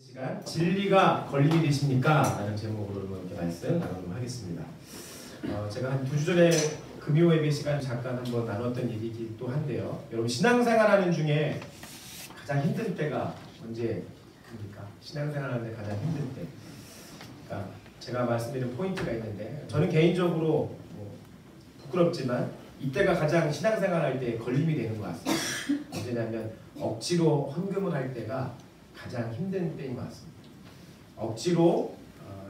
시간 진리가 걸림이 되십니까? 라는 제목으로 이렇게 말씀 나누도록 하겠습니다. 제가 한 2주 전에 금요 예배 시간 잠깐 한번 나눴던 얘기이기도 한데요. 여러분 신앙생활하는 중에 가장 힘든 때가 언제입니까? 신앙생활하는데 가장 힘든 때. 그러니까 제가 말씀드린 포인트가 있는데 저는 개인적으로 부끄럽지만 이때가 가장 신앙생활할 때 걸림이 되는 것 같습니다. 언제냐면 억지로 헌금을 할 때가 가장 힘든 때인 것 같습니다. 억지로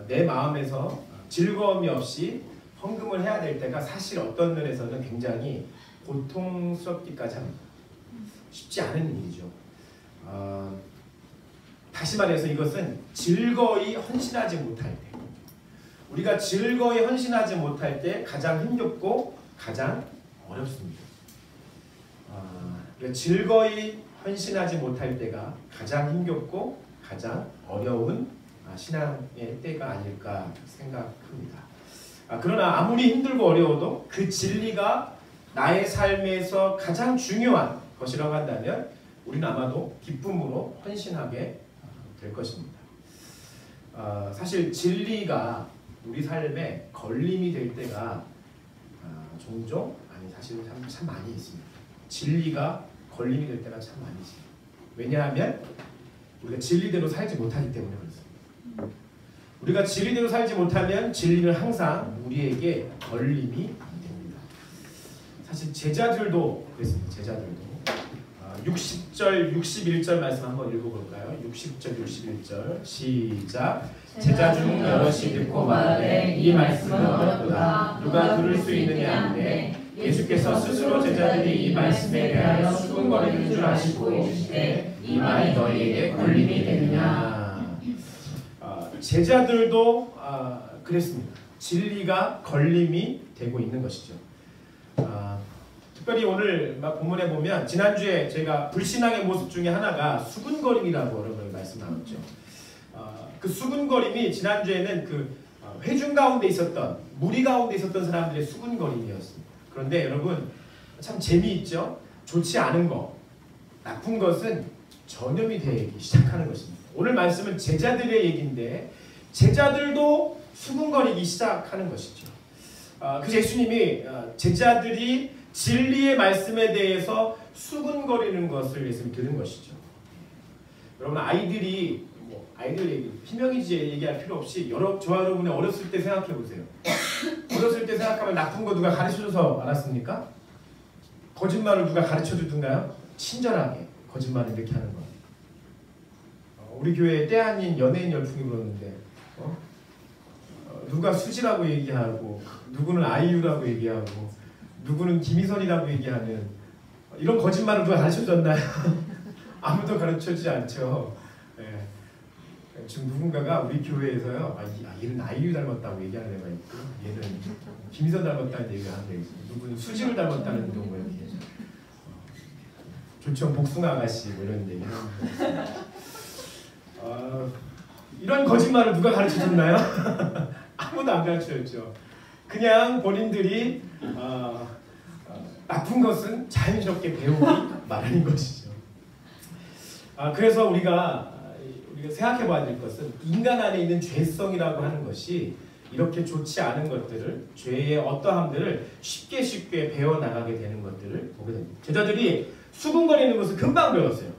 내 마음에서 즐거움이 없이 헌금을 해야 될 때가 사실 어떤 면에서는 굉장히 고통스럽기까지 합니다. 쉽지 않은 일이죠. 다시 말해서 이것은 즐거이 헌신하지 못할 때, 우리가 즐거이 헌신하지 못할 때 가장 힘겹고 가장 어렵습니다. 즐거이 헌신하지 못할 때가 가장 힘겹고 가장 어려운 신앙의 때가 아닐까 생각합니다. 그러나 아무리 힘들고 어려워도 그 진리가 나의 삶에서 가장 중요한 것이라고 한다면 우리는 아마도 기쁨으로 헌신하게 될 것입니다. 사실 진리가 우리 삶에 걸림이 될 때가 종종, 아니 사실 참 많이 있습니다. 진리가 걸림이 될 때가 참 많이 있습니다. 왜냐하면 우리가 진리대로 살지 못하기 때문에 그렇습니다. 우리가 진리대로 살지 못하면 진리는 항상 우리에게 걸림이 됩니다. 사실 제자들도 그랬습니다. 제자들도 60절, 61절 말씀 한번 읽어볼까요? 60절, 61절 시작. 제자 중 여럿이 듣고 말하되 이 말씀은 어렵도다. 누가 들을 수 있느냐 하는데 예수께서 스스로 제자들이 이 말씀에 대하여 수군거리는 줄 아시고 이르시되 이 말이 너희에게 걸림이 되느냐. 제자들도 그랬습니다. 진리가 걸림이 되고 있는 것이죠. 특별히 오늘 본문에 보면 지난주에 제가 불신앙의 모습 중에 하나가 수군거림이라고 여러분 말씀 나눴죠. 그 수군거림이 지난주에는 그 회중 가운데 있었던, 무리 가운데 있었던 사람들의 수군거림이었습니다. 그런데 여러분 참 재미있죠? 좋지 않은 것, 나쁜 것은 전염이 되기 시작하는 것입니다. 오늘 말씀은 제자들의 얘기인데 제자들도 수군거리기 시작하는 것이죠. 그래서 예수님이 제자들이 진리의 말씀에 대해서 수군거리는 것을 예수님이 들은 것이죠. 여러분 아이들 얘기, 희명이지 얘기할 필요 없이 저와 여러분의 어렸을 때 생각해 보세요. 어렸을 때 생각하면 나쁜 거 누가 가르쳐줘서 알았습니까? 거짓말을 누가 가르쳐주던가요? 친절하게 거짓말을 이렇게 하는 거. 우리 교회에 때 아닌 연예인 열풍이 불었는데 누가 수지라고 얘기하고 누구는 아이유라고 얘기하고 누구는 김희선이라고 얘기하는 이런 거짓말을 누가 가르쳐줬나요? 아무도 가르쳐주지 않죠. 네. 지금 누군가가 우리 교회에서요, 얘는 아이유 닮았다고 얘기하는 애가 있고, 얘는 김희선 닮았다는 얘기가 하는 애가 있고, 누구는 수지를 닮았다는 경우 이렇게 조청 복숭아 아가씨 뭐 이런 얘기 하는데, 이런 거짓말을 누가 가르쳐줬나요? 아무도 안 가르쳐줬죠. 그냥 본인들이 나쁜 것은 자연스럽게 배우기 마련인 것이죠. 그래서 우리가 생각해 봐야 될 것은 인간 안에 있는 죄성이라고 하는 것이 이렇게 좋지 않은 것들을, 죄의 어떠함들을 쉽게 배워나가게 되는 것들을 보게 됩니다. 제자들이 수군거리는 것을 금방 배웠어요.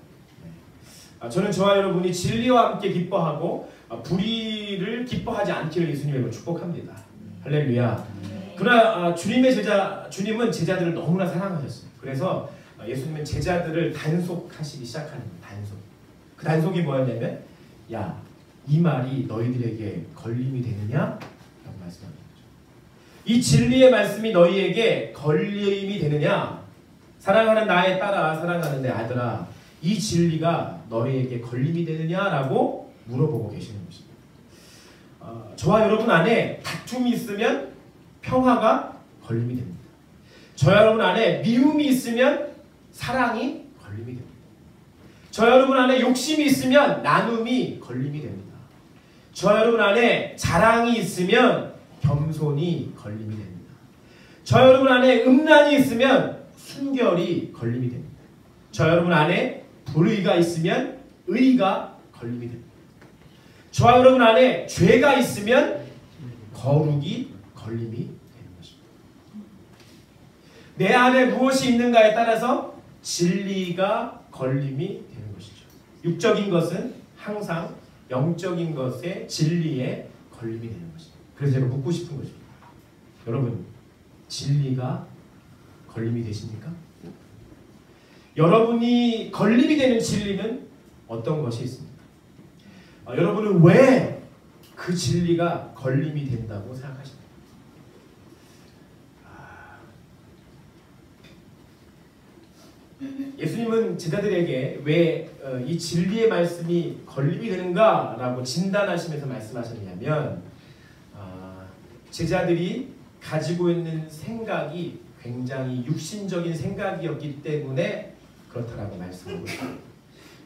저는 저와 여러분이 진리와 함께 기뻐하고 불의를 기뻐하지 않기를 예수님의 축복합니다. 할렐루야. 그러나 주님은 제자들을 너무나 사랑하셨어요. 그래서 예수님은 제자들을 단속하시기 시작합니다. 그 단속이 뭐였냐면, 야, 이 말이 너희들에게 걸림이 되느냐? 라고 말씀하는 거죠. 이 진리의 말씀이 너희에게 걸림이 되느냐? 사랑하는 나의 딸아, 사랑하는 내 아들아, 이 진리가 너희에게 걸림이 되느냐? 라고 물어보고 계시는 것입니다. 저와 여러분 안에 다툼이 있으면 평화가 걸림이 됩니다. 저와 여러분 안에 미움이 있으면 사랑이 걸림이 됩니다. 저와 여러분 안에 욕심이 있으면 나눔이 걸림이 됩니다. 저와 여러분 안에 자랑이 있으면 겸손이 걸림이 됩니다. 저와 여러분 안에 음란이 있으면 순결이 걸림이 됩니다. 저와 여러분 안에 불의가 있으면 의가 걸림이 됩니다. 저와 여러분 안에 죄가 있으면 거룩이 걸림이 되는 것입니다. 내 안에 무엇이 있는가에 따라서 진리가 걸림이 되는 것이죠. 육적인 것은 항상 영적인 것의 진리에 걸림이 되는 것입니다. 그래서 제가 묻고 싶은 것입니다. 여러분, 진리가 걸림이 되십니까? 여러분이 걸림이 되는 진리는 어떤 것이 있습니까? 여러분은 왜 그 진리가 걸림이 된다고 생각하십니까? 예수님은 제자들에게 왜 이 진리의 말씀이 걸림이 되는가라고 진단하시면서 말씀하셨냐면 제자들이 가지고 있는 생각이 굉장히 육신적인 생각이었기 때문에 그렇다라고 말씀하고 있습니다.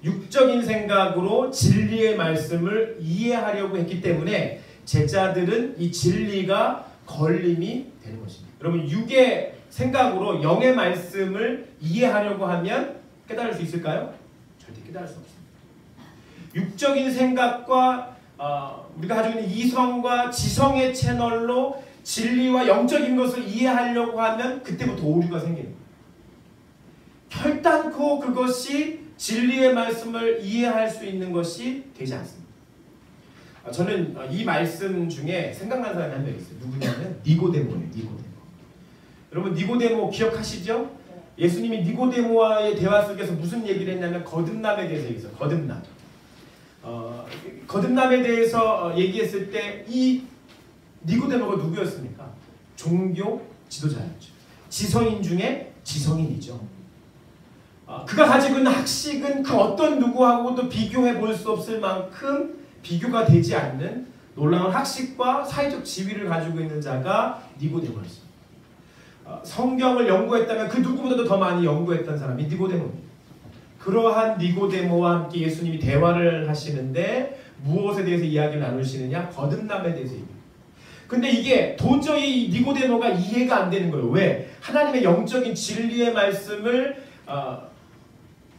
육적인 생각으로 진리의 말씀을 이해하려고 했기 때문에 제자들은 이 진리가 걸림이 되는 것입니다. 여러분, 육의 생각으로 영의 말씀을 이해하려고 하면 깨달을 수 있을까요? 절대 깨달을 수 없습니다. 육적인 생각과 우리가 가지고 있는 이성과 지성의 채널로 진리와 영적인 것을 이해하려고 하면 그때부터 오류가 생기는 거예요. 결단코 그것이 진리의 말씀을 이해할 수 있는 것이 되지 않습니다. 저는 이 말씀 중에 생각나는 사람이 한 명 있어요. 누구냐면 니고데모예요. 니고데모. 여러분, 니고데모 기억하시죠? 예수님이 니고데모와의 대화 속에서 무슨 얘기를 했냐면 거듭남에 대해서 얘기했어요. 거듭남. 거듭남에 대해서 얘기했을 때 이 니고데모가 누구였습니까? 종교 지도자였죠. 지성인 중에 지성인이죠. 그가 가지고 있는 학식은 그 어떤 누구하고도 비교해 볼 수 없을 만큼 비교가 되지 않는 놀라운 학식과 사회적 지위를 가지고 있는 자가 니고데모였습니다. 성경을 연구했다면 그 누구보다도 더 많이 연구했던 사람이 니고데모입니다. 그러한 니고데모와 함께 예수님이 대화를 하시는데 무엇에 대해서 이야기를 나누시느냐? 거듭남에 대해서 얘기합니다. 근데 이게 도저히 니고데모가 이해가 안 되는 거예요. 왜? 하나님의 영적인 진리의 말씀을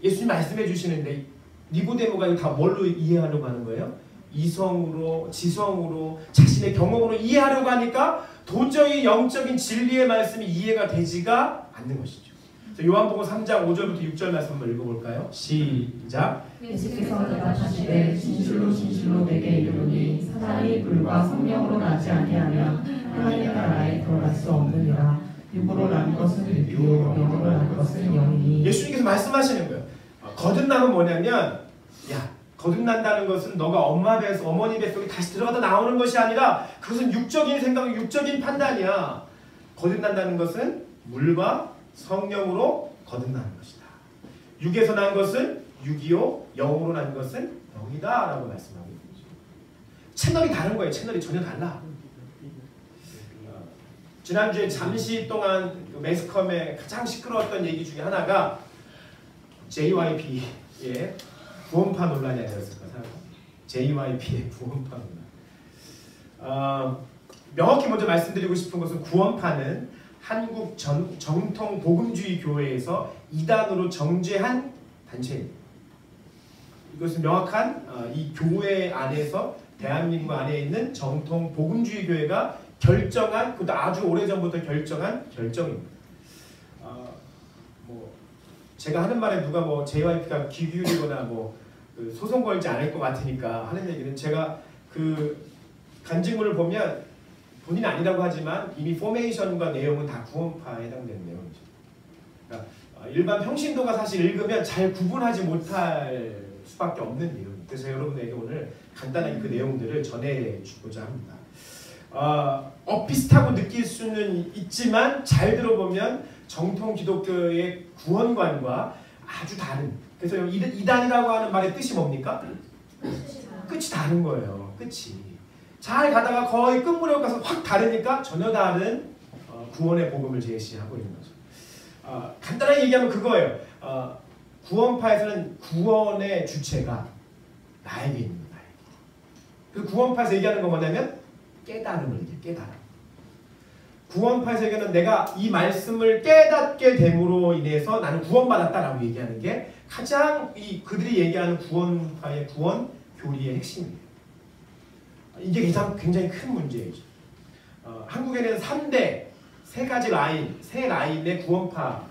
예수님 말씀해 주시는데 니고데모가 이거 다 뭘로 이해하려고 하는 거예요? 이성으로, 지성으로, 자신의 경험으로 이해하려고 하니까 도저히 영적인 진리의 말씀이 이해가 되지가 않는 것이죠. 요한복음 3장 5절부터 6절 말씀 한번 읽어볼까요? 시작. 예수께서 대답하시되 진실로 진실로 내게 이르노니 사람이 불과 성령으로 나지 아니하면 하나님의 나라에 들어갈 수 없느니라. 육으로 난 것은 육이요 영으로 난 것은 영이니. 예수님께서 말씀하시는 거예요. 거듭남은 뭐냐면, 야, 거듭난다는 것은 너가 엄마 뱃속, 어머니 뱃속에 다시 들어가다 나오는 것이 아니라 그것은 육적인 생각, 육적인 판단이야. 거듭난다는 것은 물과 성령으로 거듭나는 것이다. 육에서 난 것은 육이요, 영으로 난 것은 영이다 라고 말씀하고 있는 거죠. 채널이 다른 거예요. 채널이 전혀 달라. 지난주에 잠시 동안 매스컴에 가장 시끄러웠던 얘기 중에 하나가 JYP의 구원파 논란이 아니었을까 생각합니다. JYP의 구원파 논란. 명확히 먼저 말씀드리고 싶은 것은 구원파는 한국 정통 복음주의 교회에서 이단으로 정죄한 단체입니다. 이것은 명확한 이 교회 안에서 대한민국 안에 있는 정통 복음주의 교회가 결정한, 그것도 아주 오래전부터 결정한 결정입니다. 제가 하는 말에 누가 JYP가 귀 기울이거나 소송 걸지 않을 것 같으니까 하는 얘기는, 제가 그 간증문을 보면 본인 아니라고 하지만 이미 포메이션과 내용은 다 구원파에 해당되는 내용이죠. 그러니까 일반 평신도가 사실 읽으면 잘 구분하지 못할 수밖에 없는 내용입니다. 그래서 여러분에게 오늘 간단하게 그 내용들을 전해주고자 합니다. 비슷하고 느낄 수는 있지만 잘 들어보면 정통 기독교의 구원관과 아주 다른, 그래서 이단이라고 하는 말의 뜻이 뭡니까? 끝이 다른 거예요. 끝이. 잘 가다가 거의 끝무렵 가서 확 다르니까 전혀 다른 구원의 복음을 제시하고 있는 거죠. 간단하게 얘기하면 그거예요. 구원파에서는 구원의 주체가 나에게 있는 거예요. 나에게. 그 구원파에서 얘기하는 건 뭐냐면 깨달음을 얘기해요. 깨달음. 구원파에서 얘기하는, 내가 이 말씀을 깨닫게 됨으로 인해서 나는 구원받았다라고 얘기하는 게 가장 그들이 얘기하는 구원파의 구원 교리의 핵심이에요. 이게 굉장히 큰 문제예요. 한국에는 3대 세 가지 라인, 세 라인의 구원파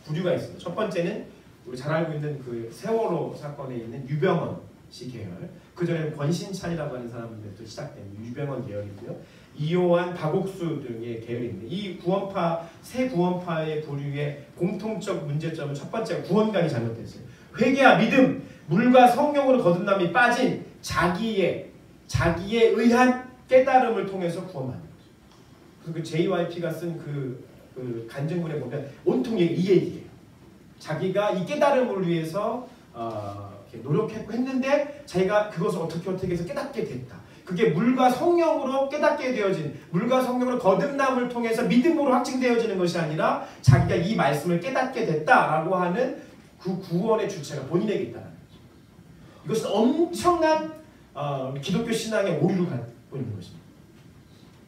부류가 있습니다. 첫 번째는 우리 잘 알고 있는 그 세월호 사건에 있는 유병헌 씨 계열, 그 전에 권신찬이라고 하는 사람들부터 시작된 유병헌 계열이고요. 이호환, 박옥수 등의 계열인데 이 구원파, 세 구원파의 부류의 공통적 문제점은 첫 번째가 구원관이 잘못됐어요. 회개와 믿음, 물과 성령으로 거듭남이 빠진 자기에 의한 깨달음을 통해서 구원받는 거죠. 그래서 그 JYP가 쓴 그 간증문에 보면 온통 이 얘기예요. 자기가 이 깨달음을 위해서 노력했고 했는데 자기가 그것을 어떻게 해서 깨닫게 됐다. 그게 물과 성령으로 깨닫게 되어진, 물과 성령으로 거듭남을 통해서 믿음으로 확증되어지는 것이 아니라 자기가 이 말씀을 깨닫게 됐다라고 하는 그 구원의 주체가 본인에게 있다는 거죠. 이것은 엄청난 기독교 신앙의 오류를 갖고 있는 것입니다.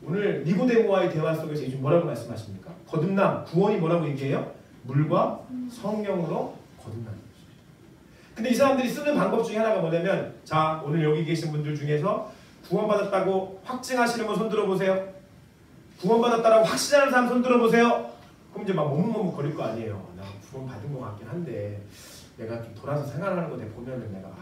오늘 니고데모와의 대화 속에서 예수님 뭐라고 말씀하십니까? 거듭남, 구원이 뭐라고 얘기해요? 물과 성령으로 거듭나는 것입니다. 근데 이 사람들이 쓰는 방법 중에 하나가 뭐냐면, 자, 오늘 여기 계신 분들 중에서 구원받았다고 확증하시는 분 손 들어보세요. 구원받았다고 확신하는 사람 손 들어보세요. 그럼 이제 막 머뭇머뭇거릴 거 아니에요. 나 구원받은 것 같긴 한데 내가 좀 돌아서 생활하는 거 보면은 내가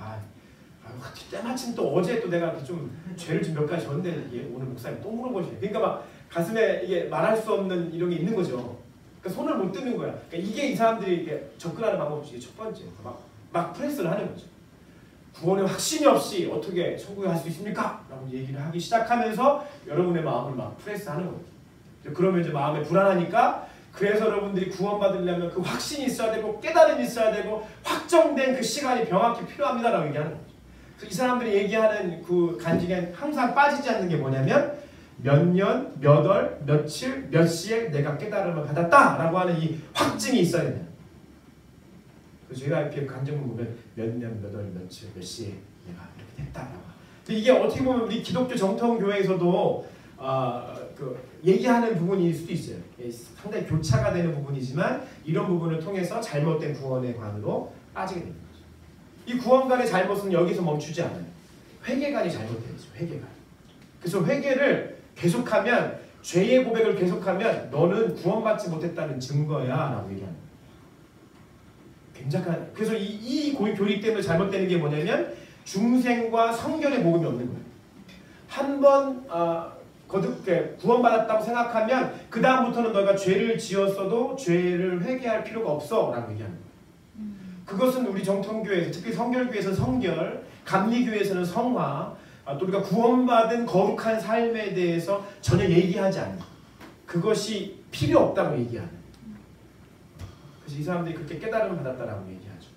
때마침 또 어제 또 내가 좀 죄를 좀 몇 가지 졌는데 오늘 목사님 또 물어보시네. 그러니까 막 가슴에 이게 말할 수 없는 이런 게 있는 거죠. 그러니까 손을 못 드는 거야. 그러니까 이게 이 사람들이 이게 접근하는 방법 중에 첫 번째. 막 프레스를 하는 거죠. 구원의 확신이 없이 어떻게 천국에 갈 수 있습니까? 라고 얘기를 하기 시작하면서 여러분의 마음을 막 프레스하는 거죠. 그러면 이제 마음에 불안하니까, 그래서 여러분들이 구원받으려면 그 확신이 있어야 되고 깨달음이 있어야 되고 확정된 그 시간이 명확히 필요합니다라고 얘기하는 거죠. 그래서 이 사람들이 얘기하는 그 간증에 항상 빠지지 않는 게 뭐냐면 몇 년, 몇 월, 며칠, 몇 시에 내가 깨달음을 받았다라고 하는 이 확증이 있어야 된다. 그래서 JYP의 간증을 보면 몇 년, 몇 월, 며칠, 몇 시에 내가 이렇게 됐다라고. 근데 이게 어떻게 보면 우리 기독교 정통교회에서도 얘기하는 부분일 수도 있어요. 상당히 교차가 되는 부분이지만 이런 부분을 통해서 잘못된 구원의 관으로 빠지게 됩니다. 이 구원관의 잘못은 여기서 멈추지 않아요. 회개관이 잘못되죠. 회개관. 그래서 회개를 계속하면, 죄의 고백을 계속하면 너는 구원받지 못했다는 증거야 라고 얘기하는 거예요. 굉장한. 그래서 이 교리 때문에 잘못되는 게 뭐냐면 중생과 성결의 복음이 없는 거예요. 한번 거듭게 구원받았다고 생각하면 그 다음부터는 너가 죄를 지었어도 죄를 회개할 필요가 없어 라고 얘기하는 거예요. 그것은 우리 정통교회에서, 특히 성결교회에서는 성결, 감리교회에서는 성화, 또 우리가 구원받은 거룩한 삶에 대해서 전혀 얘기하지 않는, 그것이 필요 없다고 얘기하는. 그래서 이 사람들이 그렇게 깨달음을 받았다라고 얘기하죠.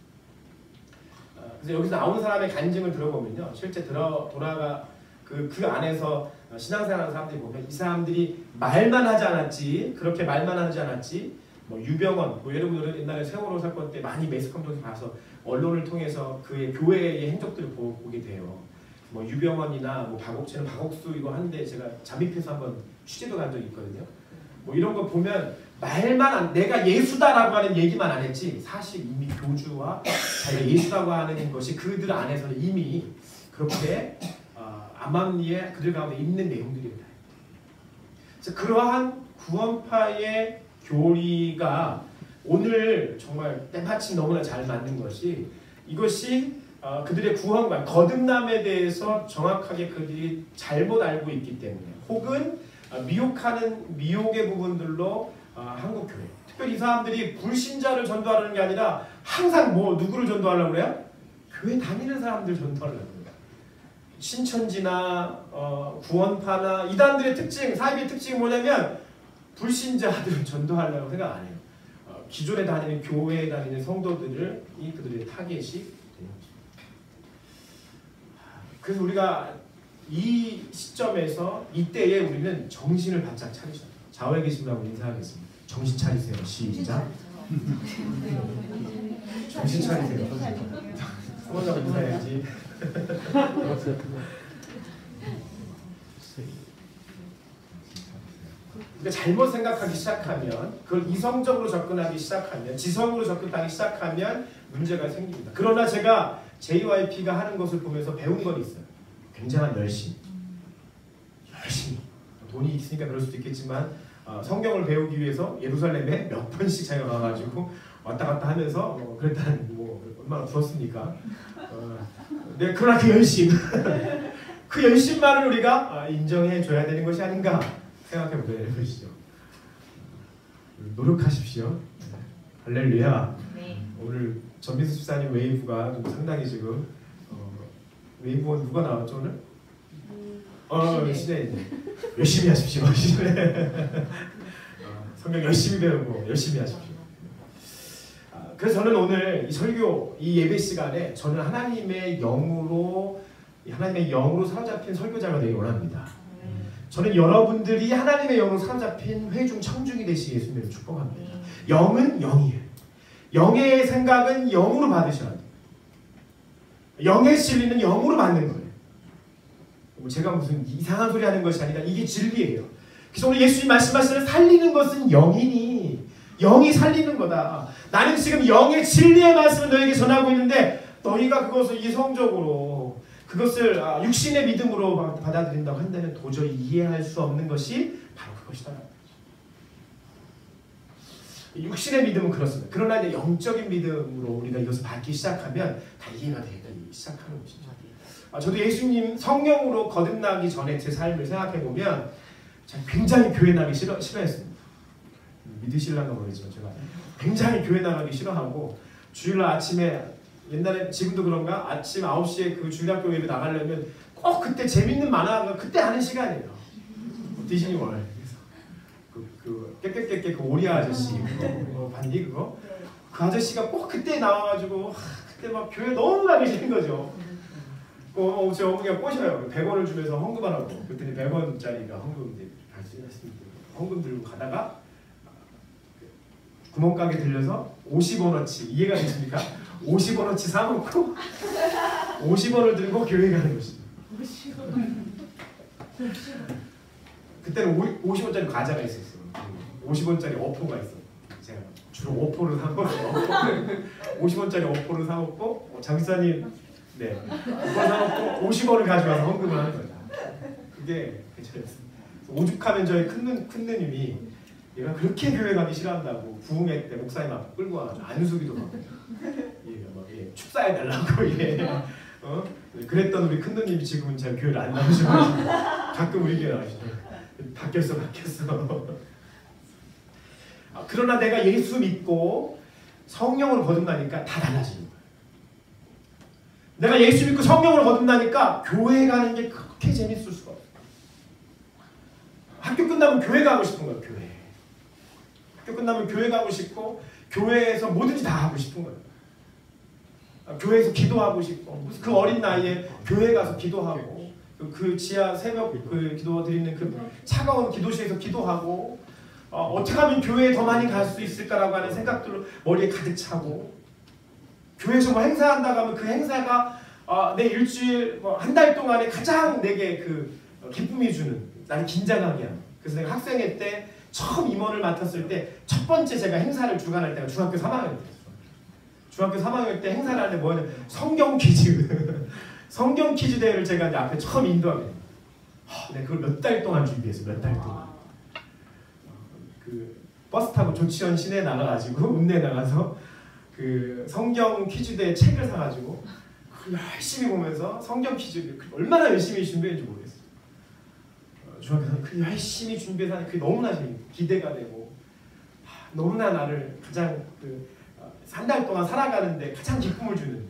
그래서 여기서 나온 사람의 간증을 들어보면요, 실제 돌아가 그 안에서 신앙생활하는 사람들이 보면 이 사람들이 말만 하지 않았지, 그렇게 말만 하지 않았지, 뭐 유병헌, 여러분들은 옛날에 세월호 사건 때 많이 매스컴에서 봐서 언론을 통해서 그의 교회의 행적들을 보게 돼요. 뭐 유병헌이나 뭐 박옥수 이거 하는데 제가 잠입해서 한번 취재도 간 적이 있거든요. 뭐 이런 거 보면 내가 예수다라고 하는 얘기만 안 했지, 사실 이미 교주와 자기가 예수라고 하는 것이 그들 안에서는 이미 그렇게 암암리에 그들 가운데 있는 내용들입니다. 그래서 그러한 구원파의 교리가 오늘 정말 때마침 너무나 잘 맞는 것이, 이것이 그들의 구원관, 거듭남에 대해서 정확하게 그들이 잘못 알고 있기 때문에, 혹은 미혹의 부분들로 한국교회, 특별히 이 사람들이 불신자를 전도하려는 게 아니라 항상 누구를 전도하려고 그래요? 교회 다니는 사람들 전도하려고 그래요. 신천지나 구원파나 이단들의 특징, 사입의 특징이 뭐냐면 불신자들을 전도하려고 생각 안 해요. 기존에 다니는 교회에 다니는 성도들을 그들의 타겟이 되는 거죠. 그래서 우리가 이 시점에서, 이때에 우리는 정신을 바짝 차리셔야 돼요. 좌우에 계신 분하고 인사하겠습니다. 정신 차리세요. 시작. 정신 차리세요. 소원자가 인사해야지. 그러니까 잘못 생각하기 시작하면, 그걸 이성적으로 접근하기 시작하면, 지성으로 접근하기 시작하면 문제가 생깁니다. 그러나 제가 JYP가 하는 것을 보면서 배운 건 있어요. 굉장한 열심. 열심히 돈이 있으니까 그럴 수도 있겠지만 성경을 배우기 위해서 예루살렘에 몇 번씩 자기가 가가지고 왔다 갔다 하면서 그랬다는 뭐 얼마나 부럽습니까? 네, 그러나 그 열심 그 열심만을 우리가 인정해 줘야 되는 것이 아닌가 생각해 보게 되는 것이죠. 노력하십시오. 할렐루야. 네. 오늘 전민수 집사님 웨이브가 좀 상당히 지금 웨이브원 누가 나왔죠 오늘? 시대 열심히 하십시오. 성경 열심히 배우고 열심히 하십시오. 그래서 저는 오늘 이 설교, 이 예배 시간에 저는 하나님의 영으로 사로잡힌 설교자가 되기 원합니다. 저는 여러분들이 하나님의 영으로 사로잡힌 회중 청중이 되시기 예수님을 축복합니다. 영은 영이에요. 영의 생각은 영으로 받으셔야 돼요. 영의 진리는 영으로 받는 거예요. 제가 무슨 이상한 소리 하는 것이 아니라 이게 진리예요. 그래서 오늘 예수님 말씀하시는 살리는 것은 영이니 영이 살리는 거다. 나는 지금 영의 진리의 말씀을 너에게 전하고 있는데 너희가 그것을 이성적으로 그것을 육신의 믿음으로 받아들인다고 한다면 도저히 이해할 수 없는 것이 바로 그것이다. 육신의 믿음은 그렇습니다. 그러나 이제 영적인 믿음으로 우리가 이것을 받기 시작하면 다 이해가 되기 시작하는 것이죠. 저도 예수님 성령으로 거듭나기 전에 제 삶을 생각해 보면 굉장히 교회 나가기 싫어했습니다. 믿으실랑가 모르겠지만 제가 굉장히 교회 나가기 싫어하고 주일날 아침에 옛날에 지금도 그런가 아침 9시에 그 주일학교 예배 나가려면 꼭 그때 재밌는 만화가 그때 하는 시간이에요. 디즈니월. 그 깨깨깨깨 그 오리 아저씨 그거 봤니 그거? 그 아저씨가 꼭 그때 나와가지고 그때 막 교회 너무 가기 싫은 거죠. 제 어머니가 꼬셔요. 100원을 주면서 헌금하라고. 그랬더니 100원짜리가 헌금 헌금 들고 가다가 구멍가게 들려서 50원어치 이해가 되십니까? 50원어치 사먹고 50원을 들고 교회 가는 것이죠. 그때는 50원짜리 과자가 있었어요. 50원짜리 어포가 있어. 제가 주로 어포를 사 먹어요. 50원짜리 어포를 사 먹고 장사님 네 그걸 사 먹고 50원을 가져와서 헌금을 하는 거예요. 그게 괜찮았어요. 오죽하면 저희 큰 누님이 얘가 그렇게 교회 가기 싫어한다고 부흥회 때 목사님 앞에 끌고 와서 안수기도 막 축사해 달라고 그랬던 우리 큰 누님이 지금은 잘 교회를 안 나오시고 가끔 우리 교회 나오시죠. 바뀌었어. 그러나 내가 예수 믿고 성령으로 거듭나니까 다 달라지는 거예요. 내가 예수 믿고 성령으로 거듭나니까 교회 가는 게 그렇게 재밌을 수가 없어요. 학교 끝나면 교회 가고 싶은 거예요. 학교 끝나면 교회 가고 싶고 교회에서 뭐든지 다 하고 싶은 거예요. 교회에서 기도하고 싶고 그 어린 나이에 교회 가서 기도하고 그 지하 새벽 그 기도 드리는 그 차가운 기도실에서 기도하고 어떻게 하면 교회에 더 많이 갈 수 있을까라고 하는 생각들로 머리에 가득 차고 교회에서 뭐 행사한다고 하면 그 행사가 내 일주일 한 달 동안에 가장 내게 그 기쁨이 주는 나를 긴장하게 하는 그래서 내가 학생회 때 처음 임원을 맡았을 때 첫 번째 제가 행사를 주관할 때가 중학교 3학년 때였어요. 중학교 3학년 때 행사를 하는데 뭐냐면 성경 퀴즈 성경 퀴즈 대회를 제가 이제 앞에 처음 인도하게 됩니다. 내가 그걸 몇 달 동안 준비했어요. 몇 달 동안. 그 버스 타고 조치원 시내 나가가지고 읍내 나가서 그 성경 퀴즈 대회 책을 사가지고 열심히 보면서 성경 퀴즈를 얼마나 열심히 준비했는지 모르겠어요. 중학교에서 그 열심히 준비해서 하는 그게 너무나 기대가 되고 너무나 나를 가장 한 달 동안 살아가는데 가장 기쁨을 주는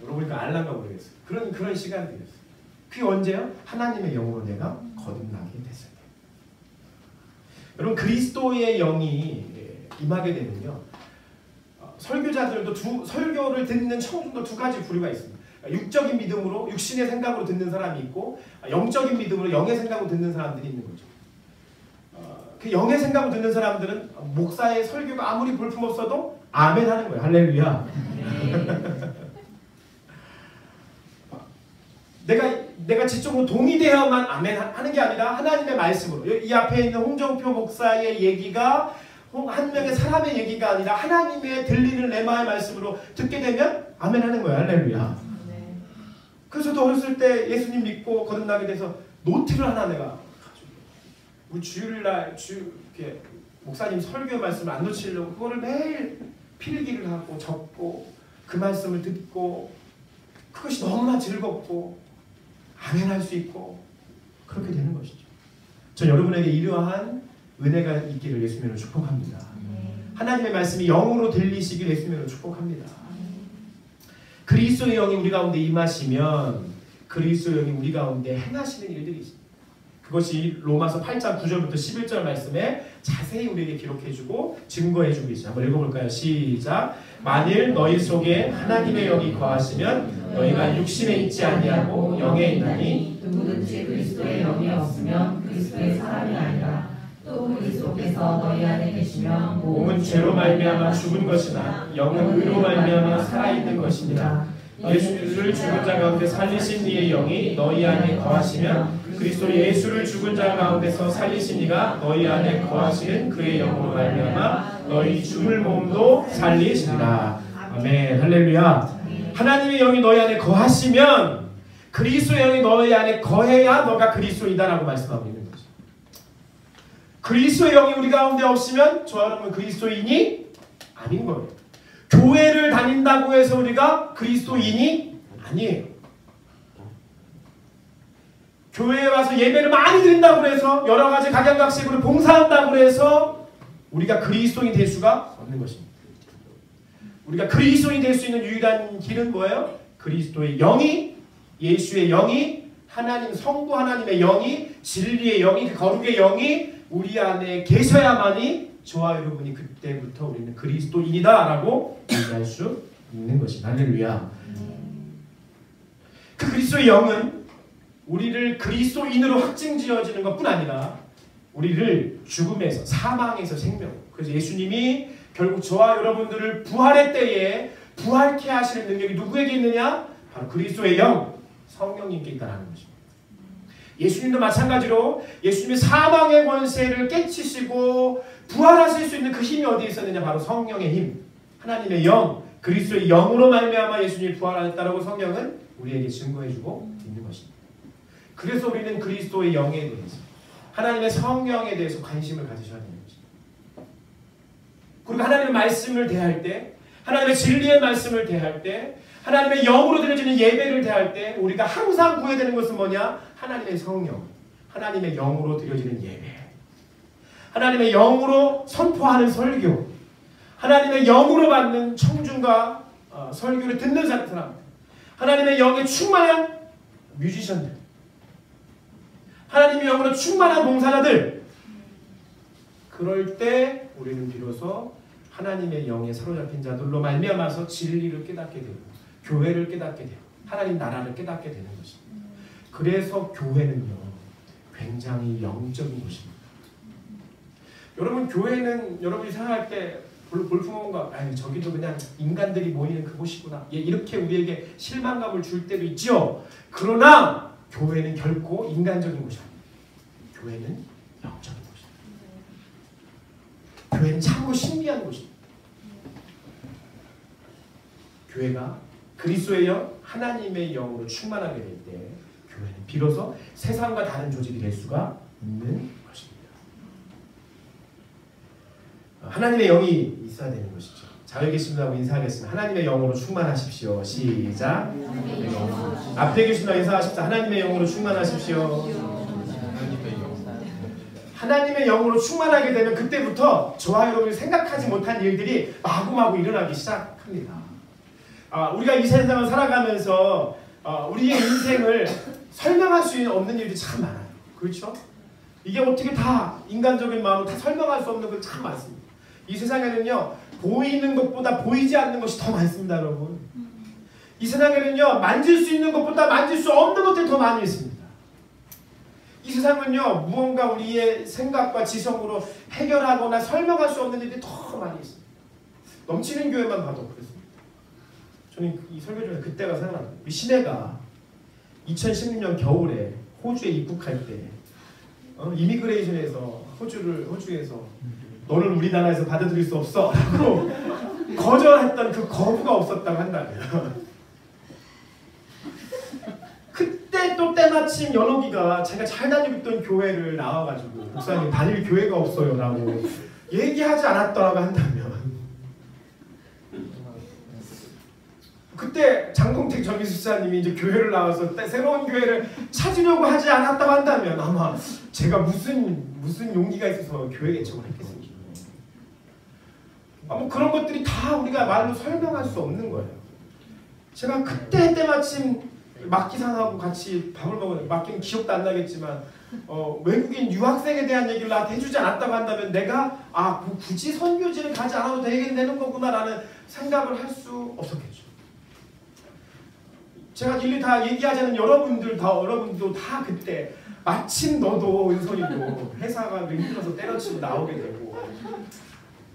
여러분이 알란가 모르겠어요. 그런 시간들이었어요. 그게 언제요? 하나님의 영으로 내가 거듭나게 됐을 때. 여러분 그리스도의 영이 임하게 되면요. 설교자들도 설교를 듣는 청중도 두 가지 부류가 있습니다. 육적인 믿음으로 육신의 생각으로 듣는 사람이 있고 영적인 믿음으로 영의 생각으로 듣는 사람들이 있는 거죠. 그 영의 생각으로 듣는 사람들은 목사의 설교가 아무리 볼품없어도 아멘 하는 거예요. 할렐루야. 내가 지적으로 동의되어야만 아멘 하는 게 아니라 하나님의 말씀으로 이 앞에 있는 홍정표 목사의 얘기가 한 명의 사람의 얘기가 아니라 하나님의 들리는 레마의 말씀으로 듣게 되면 아멘 하는 거예요. 할렐루야. 그래서 저도 어렸을 때 예수님 믿고 거듭나게 돼서 노트를 하나 내가 우리 주일날 이렇게 목사님 설교 말씀을 안 놓치려고 그거를 매일 필기를 하고 적고 그 말씀을 듣고 그것이 너무나 즐겁고 아멘할 수 있고 그렇게 되는 것이죠. 전 여러분에게 이러한 은혜가 있기를 예수님으로 축복합니다. 하나님의 말씀이 영으로 들리시길 예수님으로 축복합니다. 그리스도의 영이 우리 가운데 임하시면 그리스도의 영이 우리 가운데 행하시는 일들이 있습니다. 그것이 로마서 8장 9절부터 11절 말씀에 자세히 우리에게 기록해주고 증거해주고 있어요. 한번 읽어볼까요? 시작. 만일 너희 속에 하나님의 영이 거하시면 너희가 육신에 있지 아니하고 영에 있나니 누구든지 그리스도의 영이 없으면 그리스도의 사람이 아니라 또 그리 속에서 너희 안에 계시면 몸은 죄로 말미암아 죽은 것이나 영은 의로 말미암아 살아있는 것이니라. 예수를 죽은 자 가운데 살리신 이의 영이 너희 안에 거하시면 그리스도 예수를 죽은 자 가운데서 살리신 이가 너희 안에 거하시는 그의 영으로 말미암아 너희 죽을 몸도 살리시리라. 아멘. 할렐루야. 하나님의 영이 너희 안에 거하시면 그리스도의 영이 너희 안에 거해야 너가 그리스도이다라고 말씀하고 있는 거죠. 그리스도의 영이 우리 가운데 없으면 저와 여러분 그리스도인이 아닌 거예요. 교회를 다닌다고 해서 우리가 그리스도인이 아니에요. 교회에 와서 예배를 많이 드린다고 해서 여러 가지 각양각색으로 봉사한다고 해서 우리가 그리스도인이 될 수가 없는 것입니다. 우리가 그리스도인이 될 수 있는 유일한 길은 뭐예요? 그리스도의 영이, 예수의 영이, 하나님 성부 하나님의 영이, 진리의 영이, 그 거룩의 영이 우리 안에 계셔야만이 저와 여러분이 그때부터 우리는 그리스도인이다라고 얘기할 수 있는 것입니다. 할렐루야. 그 그리스도의 영은 우리를 그리스도인으로 확증지어지는 것뿐 아니라 우리를 죽음에서 사망에서 생명, 그래서 예수님이 결국 저와 여러분들을 부활의 때에 부활케 하시는 능력이 누구에게 있느냐? 바로 그리스도의 영, 성령님께 있다는 것입니다. 예수님도 마찬가지로 예수님의 사망의 권세를 깨치시고 부활하실 수 있는 그 힘이 어디에 있었느냐? 바로 성령의 힘, 하나님의 영, 그리스도의 영으로 말미암아 예수님이 부활하셨다라고 성령은 우리에게 증거해주고 있는 것입니다. 그래서 우리는 그리스도의 영에 대해서, 하나님의 성령에 대해서 관심을 가지셔야 되는 것입니다. 그리고 하나님의 말씀을 대할 때, 하나님의 진리의 말씀을 대할 때, 하나님의 영으로 드려지는 예배를 대할 때 우리가 항상 구해야 되는 것은 뭐냐? 하나님의 성령, 하나님의 영으로 드려지는 예배, 하나님의 영으로 선포하는 설교, 하나님의 영으로 받는 청중과 설교를 듣는 사람, 하나님의 영에 충만한 뮤지션들, 하나님의 영으로 충만한 봉사자들. 그럴 때 우리는 비로소 하나님의 영에 사로잡힌 자들로 말미암아서 진리를 깨닫게 되고 교회를 깨닫게 되고 하나님 나라를 깨닫게 되는 것입니다. 그래서 교회는요 굉장히 영적인 곳입니다. 여러분 교회는 여러분이 생각할 때 볼품어가 저기도 그냥 인간들이 모이는 그곳이구나 이렇게 우리에게 실망감을 줄 때도 있죠. 그러나 교회는 결코 인간적인 곳이 아닙니다. 교회는 영적인 곳입니다. 교회는 참으로 신비한 곳입니다. 교회가 그리스도의 영, 하나님의 영으로 충만하게 될 때 교회는 비로소 세상과 다른 조직이 될 수가 있는 것입니다. 하나님의 영이 있어야 되는 것이죠. 자, 여기 계신 분하고 인사하겠습니다. 하나님의 영으로 충만하십시오. 시작. 앞에 계신 분하고 인사하십시오. 하나님의 영으로 충만하십시오. 하나님의 영으로 충만하게 되면 그때부터 저와 여러분이 생각하지 못한 일들이 마구마구 일어나기 시작합니다. 우리가 이 세상을 살아가면서 우리의 인생을 설명할 수 없는 일들이 참 많아요. 그렇죠? 이게 어떻게 다 인간적인 마음으로 다 설명할 수 없는 것 참 많습니다. 이 세상에는요 보이는 것보다 보이지 않는 것이 더 많습니다. 여러분 이 세상에는요 만질 수 있는 것보다 만질 수 없는 것들이 더 많이 있습니다. 이 세상은요 무언가 우리의 생각과 지성으로 해결하거나 설명할 수 없는 일들이 더 많이 있습니다. 넘치는 교회만 봐도 그렇습니다. 저는 이 설교 중에 그때가 생각납니다. 우리 시내가 2016년 겨울에 호주에 입국할 때 이미그레이션에서 호주에서 너는 우리나라에서 받아들일 수 없어 라고 거절했던 그 거부가 없었다고 한다면 그때 그때 또 때마침 연옥이가 제가 잘 다니고 있던 교회를 나와가지고 목사님 다닐 교회가 없어요 라고 얘기하지 않았더라고 한다면 그때 장동택 전기술사님이 이제 교회를 나와서 새로운 교회를 찾으려고 하지 않았다고 한다면 아마 제가 무슨 용기가 있어서 교회 개척을 했겠습니까? 뭐 그런 것들이 다 우리가 말로 설명할 수 없는 거예요. 제가 그때 때마침 막기상하고 같이 밥을 먹었는데 막기는 기억도 안 나겠지만 외국인 유학생에 대한 얘기를 나한테 해주지 않았다고 한다면 내가 굳이 선교지를 가지 않아도 되는 거구나 라는 생각을 할 수 없었겠죠. 제가 일일이 다 얘기하자는 여러분도 다 그때 마침 너도 윤선이도 회사가 힘들어서 때려치고 나오게 되고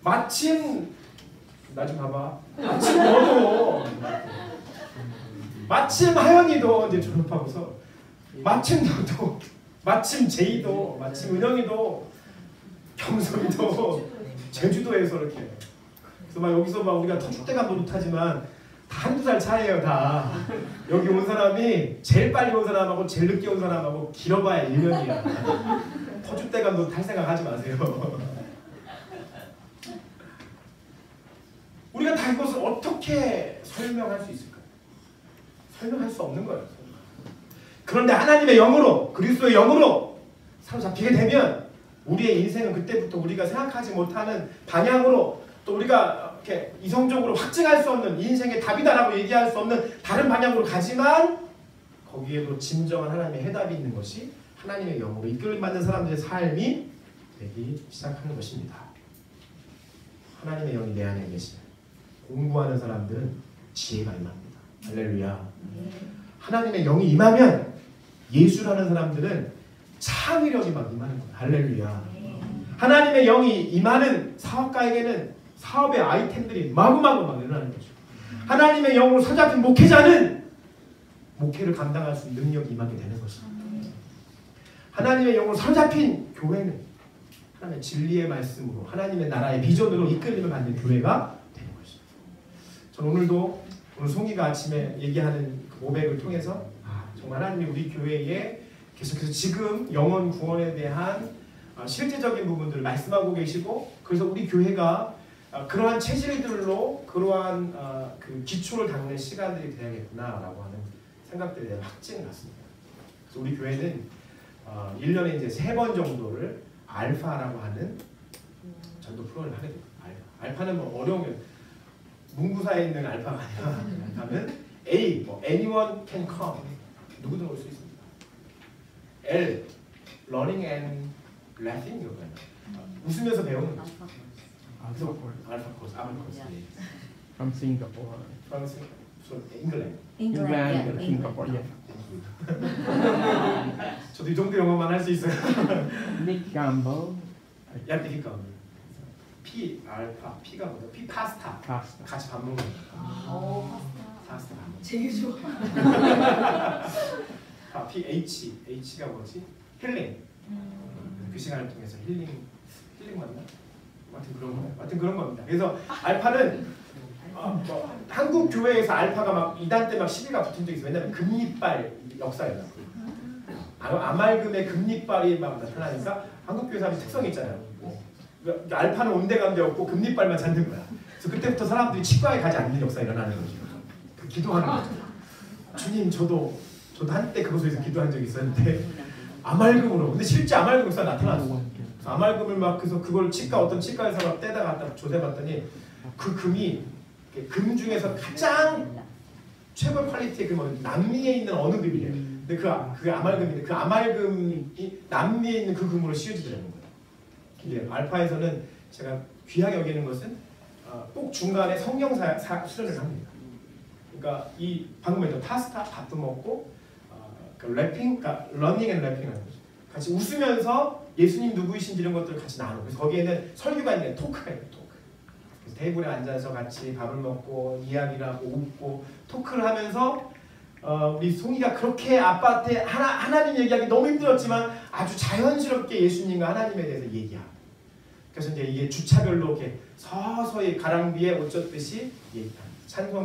마침 나 좀 봐봐 마침 너도 마침 하연이도 이제 졸업하고서 마침 너도 마침 제이도 마침 은영이도 경섭이도 제주도에서 이렇게 그래서 막 여기서 막 우리가 터줏대가 못하지만 다 한두 살 차이에요 다. 여기 온 사람이 제일 빨리 온 사람하고 제일 늦게 온 사람하고 길어봐야 1년이야. 터줏대감도 탈 생각 하지 마세요. 우리가 다 이것을 어떻게 설명할 수 있을까요? 설명할 수 없는 거예요. 그런데 하나님의 영으로 그리스도의 영으로 사로잡히게 되면 우리의 인생은 그때부터 우리가 생각하지 못하는 방향으로 또 우리가 이렇게 이성적으로 확증할 수 없는 인생의 답이다라고 얘기할 수 없는 다른 방향으로 가지만 거기에도 진정한 하나님의 해답이 있는 것이 하나님의 영으로 이끌림받는 사람들의 삶이 되기 시작하는 것입니다. 하나님의 영이 내 안에 계시면 공부하는 사람들은 지혜가 임합니다. 할렐루야. 하나님의 영이 임하면 예수라는 사람들은 창의력이 막 임하는 거예요. 할렐루야. 하나님의 영이 임하는 사업가에게는 사업의 아이템들이 마구마구 막 일어나는 거죠. 하나님의 영으로 사로잡힌 목회자는 목회를 감당할 수 있는 능력이 임하게 되는 것입니다. 하나님의 영으로 사로잡힌 교회는 하나님의 진리의 말씀으로 하나님의 나라의 비전으로 이끌림을 받는 교회가 되는 것입니다. 저는 오늘 송이가 아침에 얘기하는 그 고백을 통해서 정말 하나님이 우리 교회에 계속해서 지금 영혼 구원에 대한 실제적인 부분들을 말씀하고 계시고 그래서 우리 교회가 그러한 체질들로 그러한 그 기초를 닦는 시간들이 돼야겠구나라고 하는 생각들에 대한 확증이 났습니다. 그래서 우리 교회는 1년에 이제 3번 정도를 알파라고 하는 전도 프로그램을 하게 됩니다. 알파는 뭐 어려운 게 문구사에 있는 알파가 아니라 알파는 A, 뭐 anyone can come 누구든 올 수 있습니다. L, learning and laughing 이거예요. 웃으면서 배우는 거죠. Alpha course. From Singapore. From England. England, Singapore, yeah. 저도 이 정도 영어만 할 수 있어요. Nick Campbell. 얇게 P 알파 P가 뭐죠? P 파스타. Pasta. 같이 밥 먹는 거. 파스타 밥 먹는 거. 되게 좋아. P H가 뭐지? 힐링. 그 시간을 통해서 힐링 맞나? 하여튼 그런 겁니다. 그래서 알파는 한국 교회에서 알파가 막 이단 때 막 시비가 붙은 적이 있어요. 왜냐면 금리빨 역사예요. 아말금의 금리빨이 막 나타나니까 한국 교회 사람이 특성이 있잖아요. 알파는 온데간데 없고 금리빨만 찾는 거야. 그래서 그때부터 사람들이 치과에 가지 않는 역사가 일어나는 거죠. 그 기도하는 거죠. 주님 저도 한때 그곳에서 기도한 적이 있었는데 아말금으로. 근데 실제 아말금 역사가 나타났어. 아말금을 막 그래서 그걸 어떤 치과에서 막 떼다 갖다 조사해봤더니 그 금이 금 중에서 가장 최고 퀄리티의 금은 남미에 있는 어느 금이래요. 근데 그 아말금인데 그 아말금이 남미에 있는 그 금으로 씌워지더라는 거예요. 근데 알파에서는 제가 귀하게 여기는 것은 꼭 중간에 성령 수련을 합니다. 그러니까 이 방금 했던 파스타 밥도 먹고 그 래핑, 그러니까 러닝 앤 래핑 하는 거죠. 같이 웃으면서 예수님 누구이신지 이런 것들을 같이 나누고 그래서 거기에는 설교가 있는 토크가 있는 토크. 그래서 테이블에 앉아서 같이 밥을 먹고 이야기를 하고 웃고 토크를 하면서 우리 송이가 그렇게 아빠한테 하나님 얘기하기 너무 힘들었지만 아주 자연스럽게 예수님과 하나님에 대해서 얘기하고 그래서 이제 이게 주차별로 이렇게 서서히 가랑비에 옷 젖듯이 얘기합니다.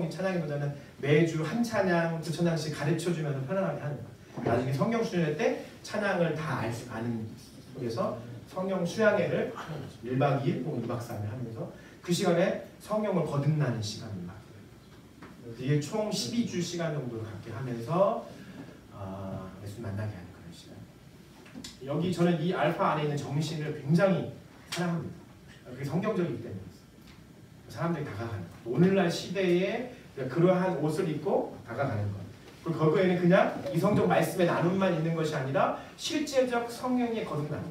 찬양의 도자는 매주 한 찬양, 두 찬양씩 가르쳐주면서 편안하게 하는 거예요. 나중에 성경 수련회 때 찬양을 다 아는 속에서 성경 수양회를 1박 2일 혹은 2박 3일 하면서 그 시간에 성경을 거듭나는 시간을 갖게 이게 총 12주 시간 정도를 갖게 하면서 예수 만나게 하는 그런 시간. 여기 저는 이 알파 안에 있는 정신을 굉장히 사랑합니다. 그게 성경적이기 때문에 사람들이 다가가는 것. 오늘날 시대에 그러한 옷을 입고 다가가는 것. 그리고 거기에는 그냥 이 성경 말씀의 나눔만 있는 것이 아니라 실제적 성령의 거듭남.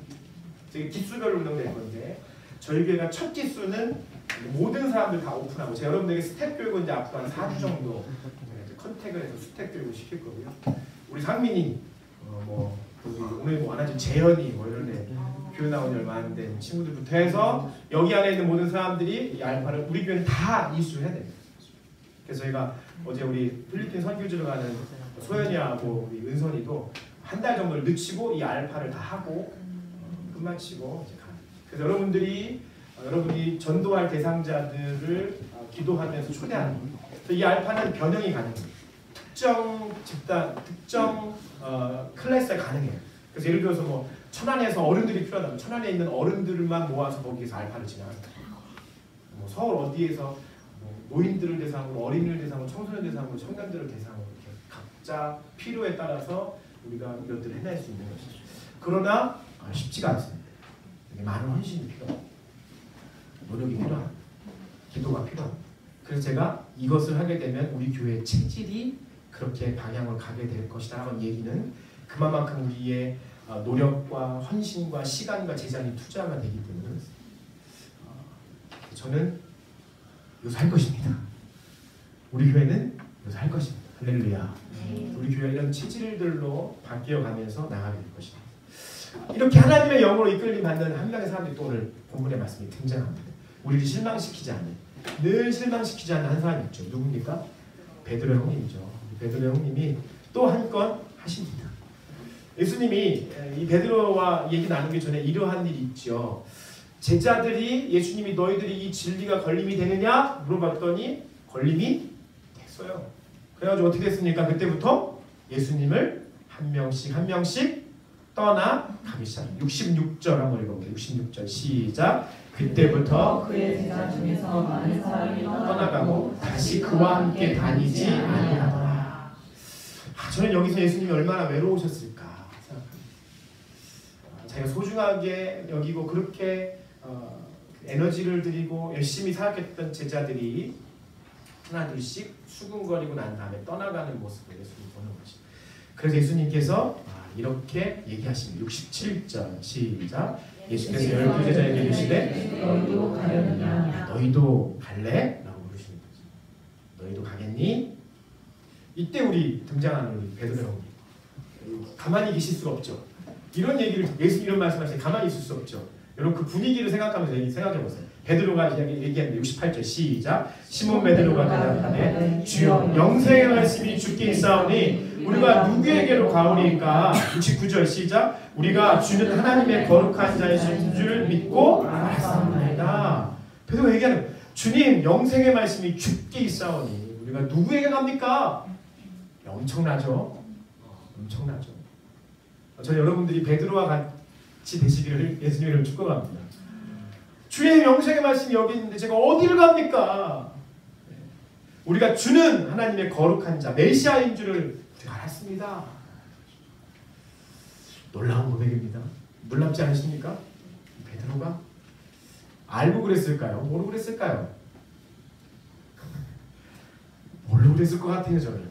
기수별로 운영될 건데 저희 교회가 첫 기수는 모든 사람들 다 오픈하고 제가 여러분들에게 스텝 교육은 이제 앞으로 한 4주 정도 컨택을 해서 스텝 교육을 시킬 거고요. 우리 상민이 오늘 뭐 하나 재현이 뭐 이런 애 교회 나온 지 얼마 안 된 친구들부터 해서 여기 안에 있는 모든 사람들이 이 알파를 우리 교회는 다 이수해야 됩니다. 그래서 저희가 어제 우리 필리핀 선교지로 가는 소연이하고 우리 은선이도 한 달 정도를 늦추고 이 알파를 다 하고 끝마치고 이제 가는. 그래서 여러분이 전도할 대상자들을 기도하면서 초대하는 거예요. 그래서 이 알파는 변형이 가능해요. 특정 집단, 특정 클래스에 가능해요. 그래서 예를 들어서 뭐 천안에서 어른들이 필요하다면 천안에 있는 어른들만 모아서 거기에서 알파를 진행하는 거예요. 뭐 서울 어디에서 노인들을 대상으로, 어린이를 대상으로, 청소년 대상으로, 청년들을 대상으로 이렇게 각자 필요에 따라서 우리가 이것들을 해낼 수 있는 것이죠. 그러나 쉽지가 않습니다. 많은 헌신이 필요하고 노력이 필요합니다. 기도가 필요합니다. 그래서 제가 이것을 하게 되면 우리 교회의 체질이 그렇게 방향을 가게 될 것이다 하는 얘기는 그만큼 우리의 노력과 헌신과 시간과 재산이 투자가 되기 때문에 저는 이것을 할 것입니다. 우리 교회는 이것을 할 것입니다. 할렐루야. 우리 교회 이런 체질들로 바뀌어가면서 나가게 될 것입니다. 이렇게 하나님의 영으로 이끌림 받는 한 명의 사람들이 또 오늘 본문의 말씀이 등장합니다. 우리를 실망시키지 않는, 늘 실망시키지 않는 한 사람이 있죠. 누굽니까? 베드로 형님이죠. 베드로 형님이 또 한 건 하십니다. 예수님이 이 베드로와 얘기 나누기 전에 이러한 일이 있죠. 제자들이 예수님이 너희들이 이 진리가 걸림이 되느냐 물어봤더니 걸림이 됐어요. 그래가지고 어떻게 됐습니까? 그때부터 예수님을 한 명씩 떠나가기 시작합니다. 66절 한번 읽어보세요. 66절 시작. 그때부터 그의 제자 중에서 많은 사람이 떠나가고 다시 그와 함께 다니지 아니하더라. 저는 여기서 예수님이 얼마나 외로우셨을까 생각합니다. 자기가 소중하게 여기고 그렇게 에너지를 들이고 열심히 살아갔던 제자들이 하나둘씩 수군거리고 난 다음에 떠나가는 모습을 예수님 보는 것입니다. 그래서 예수님께서 이렇게 얘기하십니다. 67절 시작. 예수께서 12제자에게 이르시되 너희도 가려느냐 너희도 갈래? 라고 물으시는 거죠. 너희도 가겠니? 이때 우리 등장하는 우리 베드로 형님 가만히 계실 수가 없죠. 이런 얘기를 예수님 이런 말씀하시니 가만히 있을 수 없죠. 여러분 그 분위기를 생각하면서 생각해보세요. 베드로가 얘기하는데 68절 시작. 시몬 베드로가 대답하되 주여 영생의 말씀이 주께 있사오니 우리가 누구에게로 가오리까? 69절 시작. 우리가 주는 하나님의 거룩한 자이신 줄 믿고 알았사옵나이다. 베드로가 얘기하는 거예요. 주님 영생의 말씀이 주께 있사오니 우리가 누구에게 갑니까? 엄청나죠? 엄청나죠. 저는 여러분들이 베드로와 같이 되시기를 예수님을 축복합니다. 주의 영생의 말씀이 여기 있는데 제가 어디를 갑니까? 우리가 주는 하나님의 거룩한 자 메시아인 줄을 우리가 알았습니다. 놀라운 고백입니다. 놀랍지 않으십니까? 베드로가 알고 그랬을까요? 모르고 그랬을까요? 모르고 그랬을 것 같아요. 저는.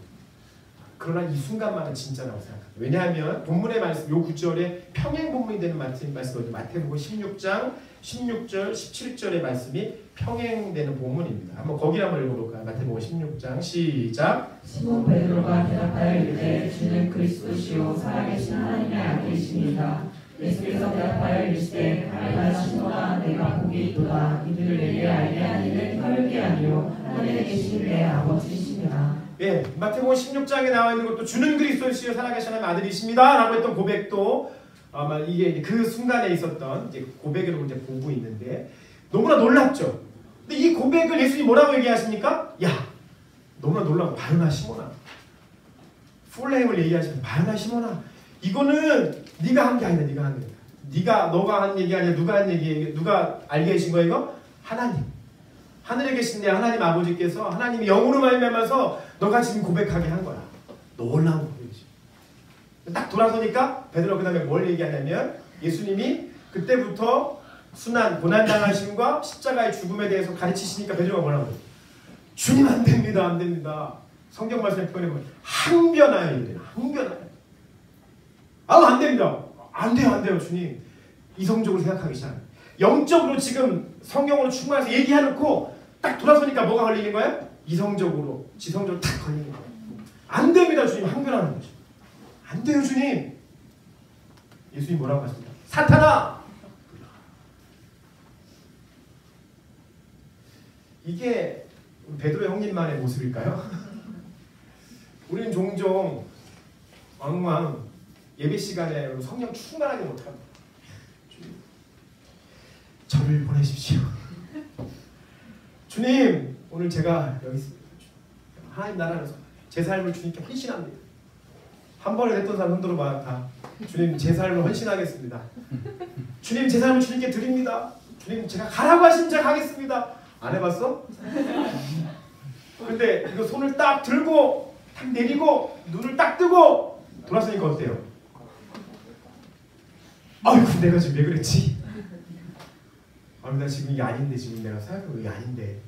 그러나 이 순간만은 진짜라고 생각합니다. 왜냐하면 본문의 말씀, 요 9절에 평행 본문이 되는 말씀이 마태복음 16장 16절, 17절의 말씀이 평행되는 본문입니다. 한번 거기 한번 읽어볼까요? 마태복음 16장 시작. 시몬 베드로가 대답하여 이르되 주는 그리스도시요 살아계신 하나님의 아들이십니다. 예수께서 대답하여 이르시되 가라 시몬아 내가 복이 있도다. 이들을 내게 알게 하니는 혈육이 아니요 하늘에 계신 내 아버지이십니다. 예, 마태복음 16장에 나와 있는 것도 주는 그리스도시요 살아계신 하나님의 아들이십니다라고 했던 고백도 아마 이게 그 순간에 있었던 이제 고백으로 이제 보고 있는데 너무나 놀랍죠. 근데 이 고백을 예수님이 뭐라고 얘기하십니까? 야, 너무나 놀라운 바요나 시몬아, 풀네임을 얘기하시면 말나 시몬아 이거는 네가 한 게 아니다. 네가 한 게 너가 한 얘기 아니야. 누가 한 얘기 누가 알게 하신 거야 이거? 하나님. 하늘에 계신 내 하나님 아버지께서 하나님이 영으로 말미암아서 너가 지금 고백하게 한 거야. 놀라운 고백이지. 딱 돌아서니까 베드로 그 다음에 뭘 얘기하냐면 예수님이 그때부터 순환 고난당하심과 십자가의 죽음에 대해서 가르치시니까 베드로가 뭐라고 그래요? 주님 안 됩니다. 안 됩니다. 성경 말씀에 표현해보면 항변하여 이래요. 항변하여. 안 됩니다. 안 돼요 주님. 이성적으로 생각하기 시작해요. 영적으로 지금 성경으로 충만해서 얘기해놓고 딱 돌아서니까 뭐가 걸리는 거예요? 이성적으로 지성적으로 딱 걸리는 거예요. 안 됩니다 주님. 항변하는 거죠. 안 돼요 주님. 예수님 뭐라고 하십니까? 사탄아! 이게 베드로 형님만의 모습일까요? 우리는 종종 왕왕 예배 시간에 성령 충만하게 못합니다. 저를 보내십시오. 주님 오늘 제가 여기 있습니다. 하나님 나라에서 제 삶을 주님께 헌신합니다. 한 번에 했던 사람 흔들어 봐. 다. 주님 제 삶을 헌신하겠습니다. 주님 제 삶을 주님께 드립니다. 주님 제가 가라고 하시면 제가 가겠습니다. 안 해봤어? 근데 이거 손을 딱 들고 딱 내리고 눈을 딱 뜨고 돌아서니까 어때요? 아이고 내가 지금 왜 그랬지? 나 지금 이게 아닌데 지금 내가 생각해보면 이게 아닌데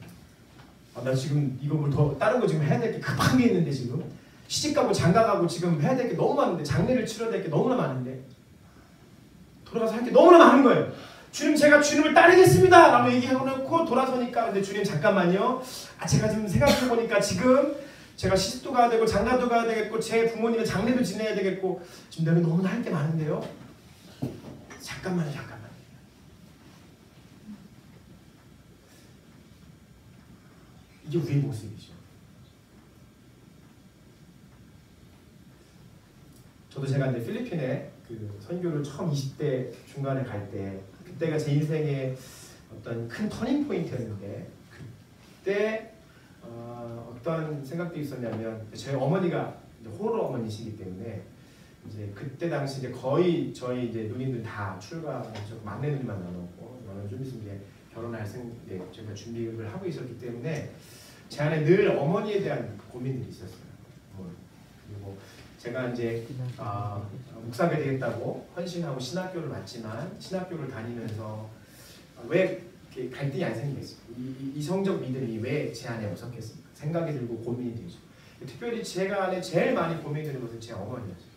나 지금 이거 뭘 더 다른 거 지금 해야 될 게 급한 게 있는데 지금 시집가고 장가가고 지금 해야 될 게 너무 많은데 장례를 치러야 될 게 너무나 많은데 돌아가서 할 게 너무나 많은 거예요. 주님 제가 주님을 따르겠습니다 라고 얘기하고 놓고 돌아서니까 근데 주님 잠깐만요. 제가 지금 생각해보니까 지금 제가 시집도 가야 되고 장가도 가야 되겠고 제 부모님의 장례도 지내야 되겠고 지금 내가 너무나 할 게 많은데요. 잠깐만요. 이게 우리의 모습이죠. 저도 제가 이제 필리핀에 그 선교를 처음 20대 중간에 갈 때 그때가 제 인생의 어떤 큰 터닝 포인트였는데 그때 어떤 생각도 있었냐면 저희 어머니가 이제 호러 어머니시기 때문에 이제 그때 당시 이제 거의 저희 이제 누님들 다 출가하셔서 막내 누님만 남았고 저는 좀 있으면 이제 결혼할 이제 제가 준비를 하고 있었기 때문에 제 안에 늘 어머니에 대한 고민들이 있었어요. 그리고 제가 이제 목사가 되겠다고 헌신하고 신학교를 왔지만 신학교를 다니면서 왜 이렇게 갈등이 안 생기겠어요? 이성적 믿음이 왜 제 안에 없었겠습니까? 생각이 들고 고민이 되죠. 특별히 제가 안에 제일 많이 고민이 되는 것은 제 어머니였어요.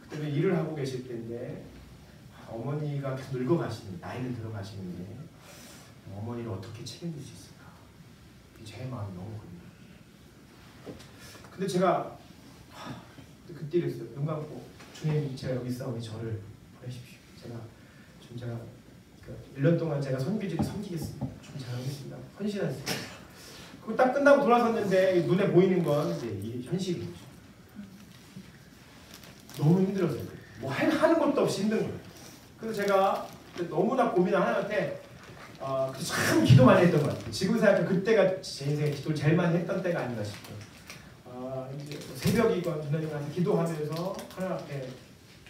그때는 일을 하고 계실 때인데 어머니가 늙어가시는 나이는 들어가시는데 어머니를 어떻게 책임질 수 있을까? 제 마음이 너무 그립니다. 근데 제가 그때 이랬어요. 눈 감고 주님 제가 여기 있사오니 저를 보내십시오. 제가 1년 동안 제가 섬기겠습니다. 좀 잘하겠습니다. 헌신하겠습니다. 그거 딱 끝나고 돌아섰는데 눈에 보이는 건 이제 이 현실이죠. 너무 힘들었어요. 뭐 하는 것도 없이 힘든 거예요. 그래서 제가 너무나 고민한 하나님한테 참 기도 많이 했던 것 같아요. 지금 생각해 그때가 제 인생에 기도를 제일 많이 했던 때가 아닌가 싶어요. 이제 새벽이건 저녁에 가서 기도하면서 하나님 앞에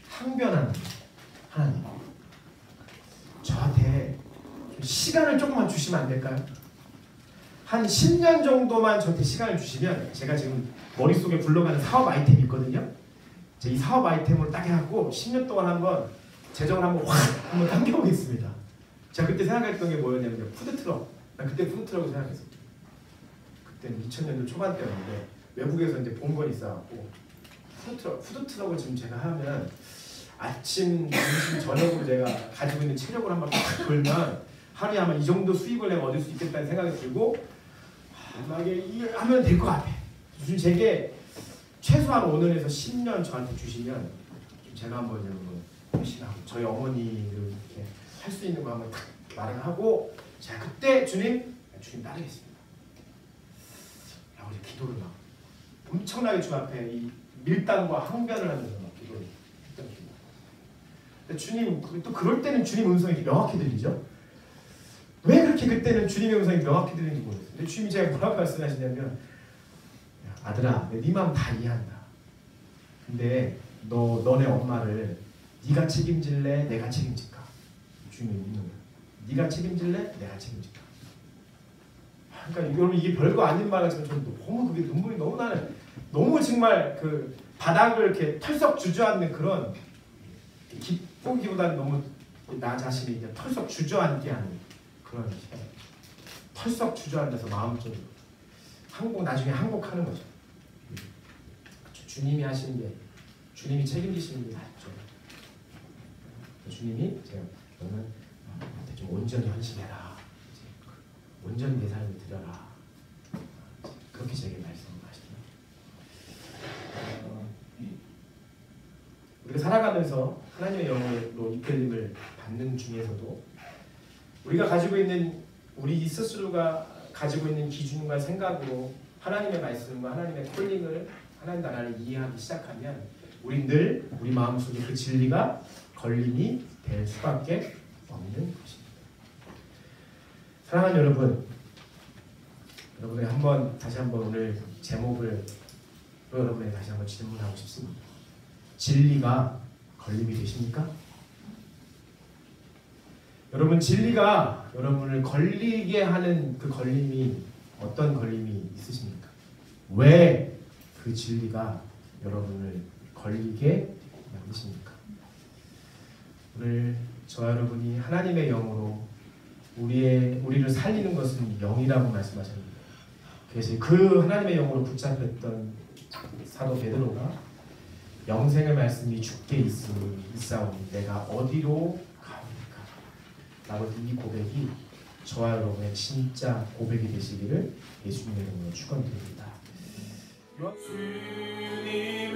항변하는 하나님 저한테 시간을 조금만 주시면 안 될까요? 한 10년 정도만 저한테 시간을 주시면 제가 지금 머릿속에 굴러가는 사업 아이템이 있거든요. 이 사업 아이템을 딱 해갖고 10년 동안 한번 재정을 한번 당겨보겠습니다. 제가 그때 생각했던 게 뭐였냐면 푸드트럭. 난 그때 푸드트럭을 생각했어요. 그때는 2000년도 초반 때였는데 외국에서 이제 본 건 있어갖고 푸드트럭을 지금 제가 하면 아침, 점심, 저녁으로 제가 가지고 있는 체력을 한번 딱 돌면 하루에 아마 이 정도 수익을 내가 얻을 수 있겠다는 생각이 들고 이게 하면 될 것 같아. 요즘 제게 최소한 5년에서 10년 저한테 주시면 제가 한번 헌신하고 저희 어머니를 이렇게 할 수 있는 거 한번 딱 마련하고 자 그때 주님 따르겠습니다. 라고 이제 기도를 막 엄청나게 주 앞에 이 밀당과 항변을 하면서 막 기도를 했던 기도. 근데 주님 또 그럴 때는 주님 음성이 명확히 들리죠. 왜 그렇게 그때는 주님의 음성이 명확히 들리는지 모르겠어요. 근데 주님이 제가 뭐라고 말씀하시냐면 아들아 네 마음 다 이해한다. 근데 너네 엄마를 네가 책임질래? 내가 책임질까? 주님이 묻는 거야. 네가 책임질래? 내가 책임질까? 그러니까 여러분 이게 별거 아닌 말 같지만 저는 너무 그게 눈물이 너무 나는, 너무 정말 그 바닥을 이렇게 털썩 주저앉는 그런, 기쁘기보다는 너무 나 자신이 이제 털썩 주저앉게 하는 그런 시간. 털썩 주저앉아서 마음적으로 나중에 항복하는 거죠. 주님이 하시는 게, 주님이 책임지시는 게 낫죠. 주님이 제가 너는 나한테 좀 온전히 헌신해라, 온전히 내 삶을 드려라, 그렇게 제게 말씀하시더라고요. 우리가 살아가면서 하나님의 영으로 이끌림을 받는 중에서도 우리가 가지고 있는, 우리 스스로가 가지고 있는 기준과 생각으로 하나님의 말씀과 하나님의 콜링을, 하나님 나라를 이해하기 시작하면 우리 늘 우리 마음속에 그 진리가 걸림이 될 수밖에 없는 것입니다. 사랑하는 여러분, 여러분의 다시 한번 오늘 제목을 여러분에게 다시 한번 질문하고 싶습니다. 진리가 걸림이 되십니까? 여러분, 진리가 여러분을 걸리게 하는 그 걸림이 어떤 걸림이 있으십니까? 왜 그 진리가 여러분을 걸리게 만드십니까? 오늘 저와 여러분이 하나님의 영으로 우리를 살리는 것은 영이라고 말씀하셨는데, 그래서 그 하나님의 영으로 붙잡혔던 사도 베드로가 영생의 말씀이 주께 있사오니 내가 어디로 가옵니까? 라고 이 고백이 저와 여러분의 진짜 고백이 되시기를 예수님의 이름으로 축원드립니다. 주님을